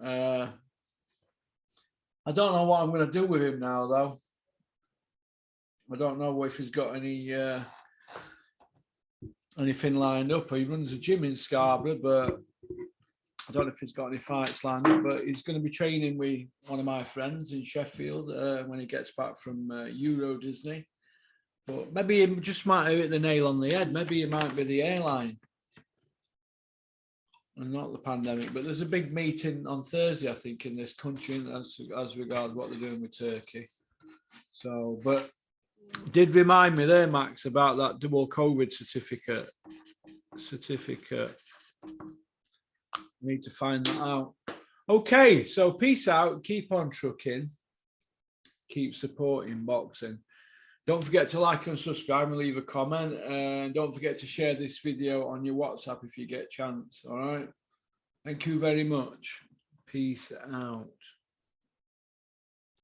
I don't know what I'm going to do with him now, though. I don't know if he's got anything lined up. He runs a gym in Scarborough, but I don't know if he's got any fights lined up. But he's going to be training with one of my friends in Sheffield when he gets back from Euro Disney. But maybe he just might have hit the nail on the head. Maybe it might be the airline and not the pandemic. But there's a big meeting on Thursday, I think, in this country as regards what they're doing with Turkey. So, but did remind me there, Max, about that double COVID certificate. Need to find that out. Okay, so peace out. Keep on trucking. Keep supporting boxing. Don't forget to like and subscribe and leave a comment. And don't forget to share this video on your WhatsApp if you get a chance. All right. Thank you very much. Peace out.